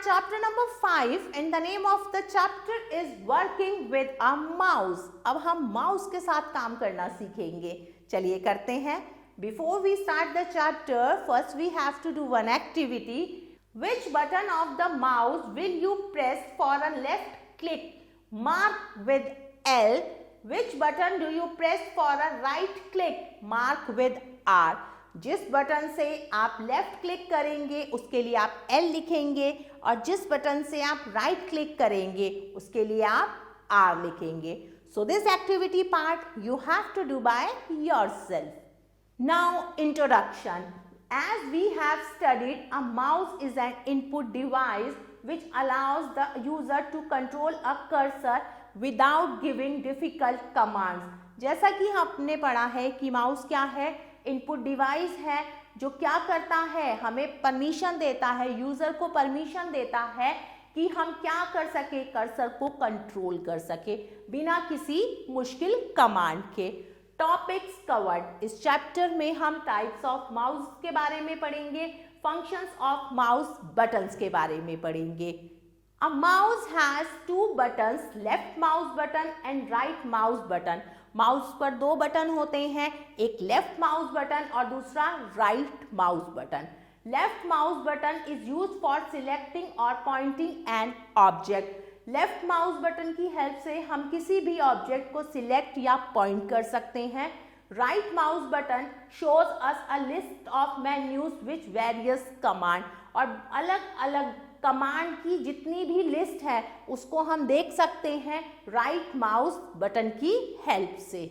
chapter number 5 and the name of the chapter is working with a mouse. अब हम mouse के साथ काम करना सीखेंगे. चलिए करते हैं. Before we start the chapter, first we have to do one activity. Which button of the mouse will you press for a left click? Mark with L. Which button do you press for a right click? Mark with R. जिस button से आप left click करेंगे उसके लिए आप L लिखेंगे और जिस बटन से आप राइट क्लिक करेंगे उसके लिए आप R लिखेंगे. So this activity part you have to do by yourself. Now introduction. As we have studied, a mouse is an input device which allows the user to control a cursor without giving difficult commands. जैसा कि हमने पढ़ा है कि mouse क्या है, input device है जो क्या करता है, हमें परमिशन देता है, यूजर को परमिशन देता है कि हम क्या कर सके, कर्सर को कंट्रोल कर सके बिना किसी मुश्किल कमांड के. Topics covered. इस चैप्टर में हम टाइप्स ऑफ माउस के बारे में पढ़ेंगे, फंक्शंस ऑफ माउस बटन्स के बारे में पढ़ेंगे. A mouse has two buttons, left mouse button and right mouse button. Mouse पर दो बटन होते हैं, एक लेफ्ट माउस बटन और दूसरा right mouse button. Left mouse button is use for selecting और pointing an object. Left mouse button की help से हम किसी भी ऑब्जेक्ट को सिलेक्ट या पॉइंट कर सकते हैं. Right mouse button shows us a list of menus which various command. और अलग अलग कमांड की जितनी भी लिस्ट है उसको हम देख सकते हैं राइट माउस बटन की हेल्प से.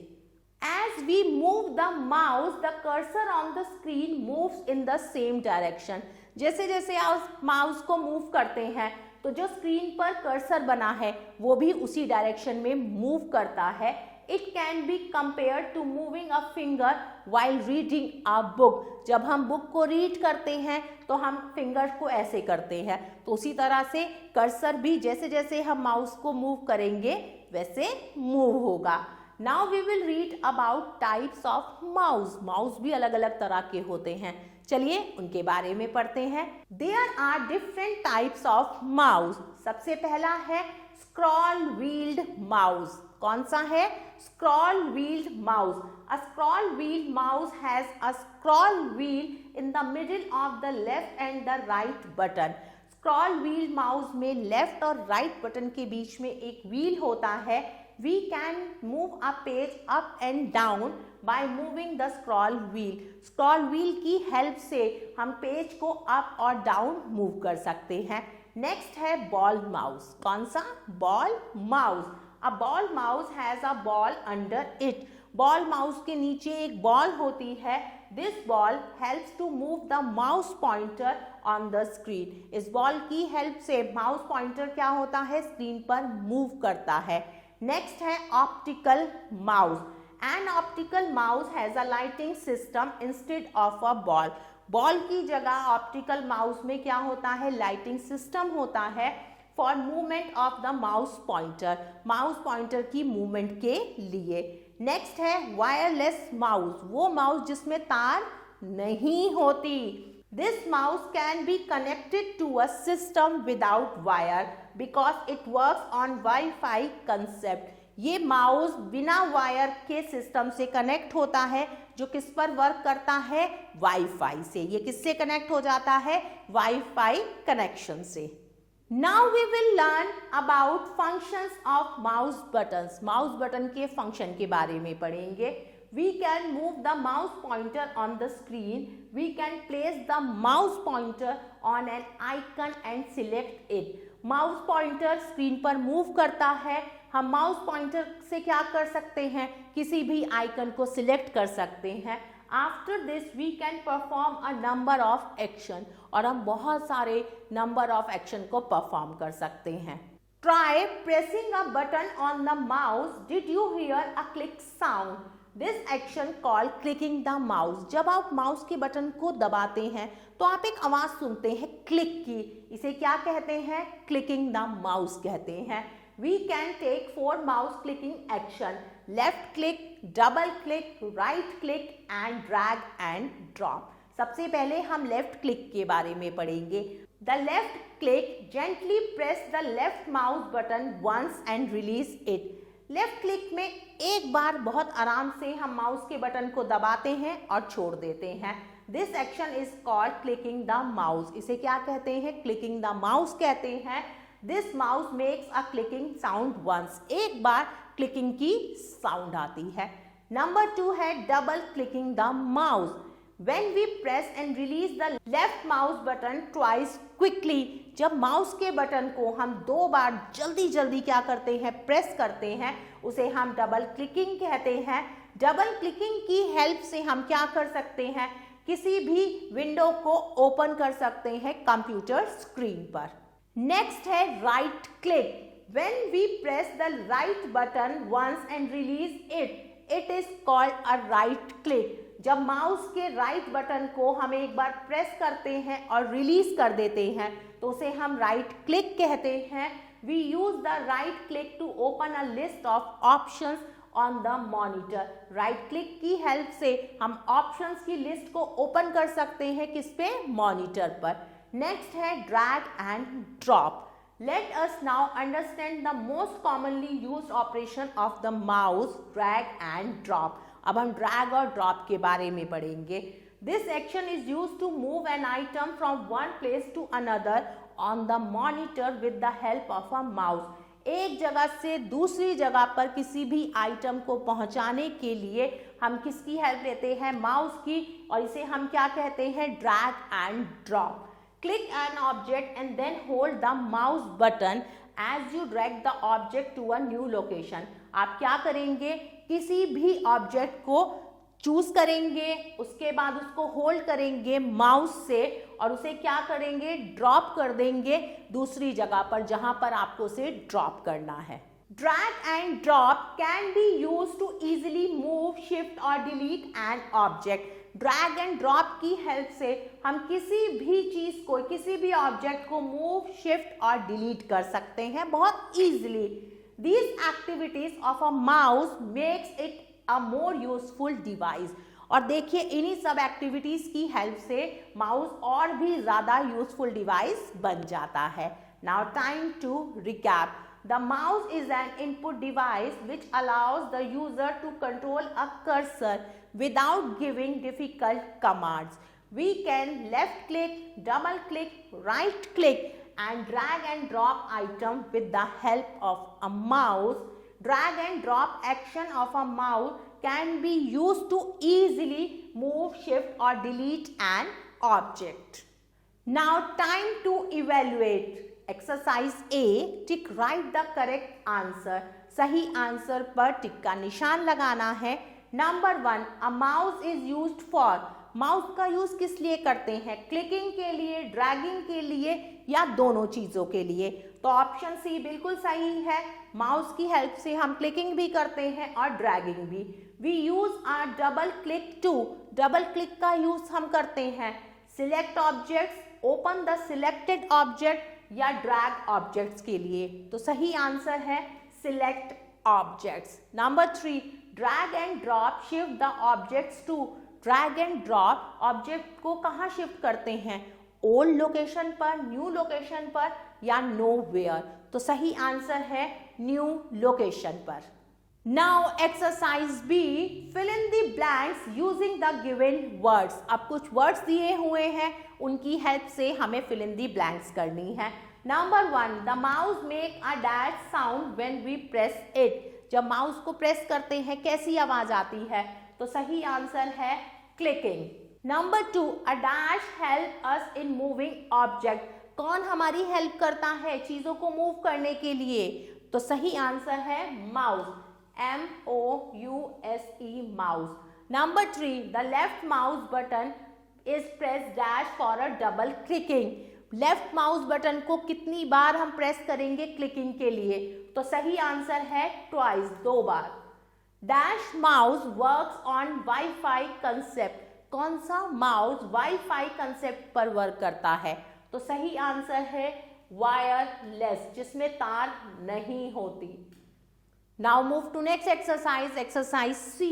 As we move the mouse, the cursor on the screen moves in the same direction. जैसे जैसे आप माउस को मूव करते हैं तो जो स्क्रीन पर कर्सर बना है वो भी उसी डायरेक्शन में मूव करता है. It can be compared to moving a finger while reading a book. जब हम बुक को रीड करते हैं तो हम फिंगर को ऐसे करते हैं, तो उसी तरह से कर्सर भी जैसे जैसे हम माउस को मूव करेंगे वैसे मूव होगा. Now we will read about types of mouse. Mouse भी अलग अलग तरह के होते हैं, चलिए उनके बारे में पढ़ते हैं. There are different types of mouse. सबसे पहला है scroll wheeled mouse. कौन सा है? Scroll wheeled mouse. A scroll wheeled mouse has a scroll wheel in the middle of the left and the right button. Scroll wheeled mouse में left और right button के बीच में एक व्हील होता है. We can move a page up and down by moving the scroll wheel. Scroll wheel की help से हम पेज को अप और डाउन मूव कर सकते हैं. नेक्स्ट है बॉल माउस. कौन सा? Ball mouse. A ball mouse has a ball under it. Ball mouse के नीचे एक बॉल होती है. This ball helps to move the mouse pointer on the screen. इस बॉल की हेल्प से माउस पॉइंटर क्या होता है, स्क्रीन पर मूव करता है. नेक्स्ट है optical mouse. An optical mouse has a lighting system instead of a ball. Ball की जगह ऑप्टिकल माउस में क्या होता है, लाइटिंग सिस्टम होता है for movement of the mouse pointer. Mouse pointer की मूवमेंट के लिए. नेक्स्ट है वायरलेस माउस. वो माउस जिसमें तार नहीं होती. This mouse can be connected to a system without wire because it works on WiFi concept. ये माउस बिना वायर के सिस्टम से कनेक्ट होता है जो किस पर वर्क करता है, वाईफाई से. ये किससे कनेक्ट हो जाता है, वाईफाई कनेक्शन से. Now we will learn about functions of mouse buttons. Mouse button के फंक्शन के बारे में पढ़ेंगे. We can move the mouse pointer on the screen. We can place the mouse pointer on an icon and select it. Mouse pointer screen पर move करता है. हम mouse pointer से क्या कर सकते हैं, किसी भी आइकन को सिलेक्ट कर सकते हैं. After this we can perform a number of action. और हम बहुत सारे नंबर ऑफ एक्शन को परफॉर्म कर सकते हैं. Try pressing a button on the mouse. Did you hear a click sound? This action called clicking the mouse. जब आप माउस के बटन को दबाते हैं तो आप एक आवाज सुनते हैं क्लिक की. इसे क्या कहते हैं, क्लिकिंग द माउस कहते हैं. We can take 4 mouse clicking action. Left click, double click, right click and drag and drop. सबसे पहले हम लेफ्ट क्लिक के बारे में पढ़ेंगे. The left click, gently press the left mouse button once and release it. Left click में एक बार बहुत आराम से हम माउस के बटन को दबाते हैं और छोड़ देते हैं. This action is called clicking the mouse. इसे क्या कहते हैं? क्लिकिंग द माउस कहते हैं. This mouse makes a clicking sound once. एक बार क्लिकिंग की साउंड आती है. नंबर 2 है double clicking the mouse. When we press and release the left mouse button twice quickly, जब माउस के बटन को हम 2 बार जल्दी जल्दी क्या करते हैं? प्रेस करते हैं, उसे हम डबल क्लिकिंग कहते हैं. डबल क्लिकिंग की हेल्प से हम क्या कर सकते हैं? किसी भी विंडो को ओपन कर सकते हैं कंप्यूटर स्क्रीन पर. नेक्स्ट है right click. When we press the right button once and release it, it is called a right click. जब माउस के राइट बटन को हम एक बार प्रेस करते हैं और रिलीज कर देते हैं तो उसे हम राइट क्लिक कहते हैं. We use the right click to open a list of options on the monitor. Right click की हेल्प से हम ऑप्शंस की लिस्ट को ओपन कर सकते हैं. किस पे? मॉनिटर पर. नेक्स्ट है drag and drop. Let us now understand the most commonly used operation of the mouse, drag and drop. अब हम drag और drop के बारे में पढ़ेंगे. This action is used to move an item from one place to another on the monitor with the help of a mouse. एक जगह से दूसरी जगह पर किसी भी आइटम को पहुंचाने के लिए हम किसकी हेल्प लेते हैं? माउस की. और इसे हम क्या कहते हैं? Drag and drop. Click an object and then hold the mouse button as you drag the object to a new location. आप क्या करेंगे? किसी भी ऑब्जेक्ट को चूज करेंगे, उसके बाद उसको होल्ड करेंगे माउस से और उसे क्या करेंगे? ड्रॉप कर देंगे दूसरी जगह पर जहां पर आपको उसे ड्रॉप करना है. Drag and drop can be used to easily move, shift or delete an object. Drag and drop की हेल्प से हम किसी भी चीज को, किसी भी ऑब्जेक्ट को मूव, शिफ्ट और डिलीट कर सकते हैं बहुत easily. These activities of a mouse makes it a more useful device. और देखिए इन्हीं सब एक्टिविटीज की हेल्प से माउस और भी ज्यादा यूजफुल डिवाइस बन जाता है. Now time to recap. The mouse is an input device which allows the user to control a cursor without giving difficult commands. We can left click, double click, right click and drag and drop item with the help of a mouse. Drag and drop action of a mouse can be used to easily move, shift or delete an object. Now time to evaluate. Exercise A, tick right the correct answer. सही answer पर टिक का निशान लगाना है. Number 1, a mouse is used for. Mouse का use किस लिए करते हैं? क्लिकिंग के लिए, ड्रैगिंग के लिए या दोनों चीजों के लिए? तो ऑप्शन सी बिल्कुल सही है. माउस की हेल्प से हम क्लिकिंग भी करते हैं और ड्रैगिंग भी. We use a double click to. Double click का यूज हम करते हैं select objects, open the selected object या ड्रैग ऑब्जेक्ट्स के लिए. तो सही आंसर है select objects. Number 3, drag and drop shift the objects to. Drag and drop object को कहाँ शिफ्ट करते हैं? ओल्ड लोकेशन पर, न्यू लोकेशन पर या नोवेयर. तो सही आंसर है न्यू लोकेशन पर. Now exercise B, fill in the blanks using the given words. अब कुछ वर्ड्स दिए हुए हैं, उनकी हेल्प से हमें फिल इन द ब्लैंक्स करनी है. Number 1, the mouse make a dash sound when we press it. जब माउस को प्रेस करते हैं कैसी आवाज आती है? तो सही आंसर है clicking. Number 2, a dash help us in moving object. कौन हमारी हेल्प करता है चीजों को मूव करने के लिए? तो सही आंसर है mouse. MOUSE, mouse. Number 3, the left mouse button is pressed dash for a double clicking. Left mouse button को कितनी बार हम प्रेस करेंगे क्लिकिंग के लिए? तो सही आंसर है twice, 2 bar. Dash mouse works on WiFi concept. कौन सा माउस वाईफाई कंसेप्ट पर वर्क करता है? तो सही आंसर है वायरलेस, जिसमें तार नहीं होती. Now move to next exercise. Exercise C.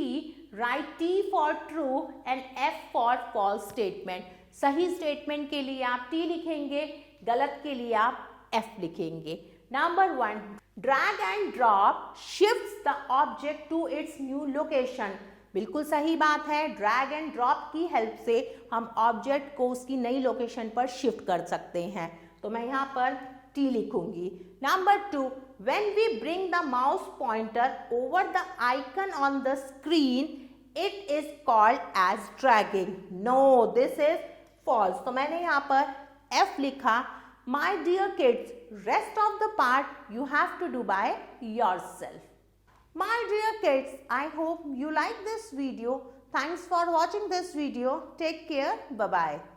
Write T for true and F for false statement. सही स्टेटमेंट के लिए आप T लिखेंगे, गलत के लिए आप F लिखेंगे। Number 1, drag and drop shifts the object to its new location. बिल्कुल सही बात है, ड्रैग एंड ड्रॉप की हेल्प से हम ऑब्जेक्ट को उसकी नई लोकेशन पर शिफ्ट कर सकते हैं, तो मैं यहाँ पर T लिखूंगी। Number 2, when we bring the mouse pointer over the icon on the screen, it is called as dragging. No, this is false. तो मैंने यहाँ पर F लिखा। My dear kids, rest of the part you have to do by yourself. My dear kids, I hope you like this video. Thanks for watching this video. Take care. Bye-bye.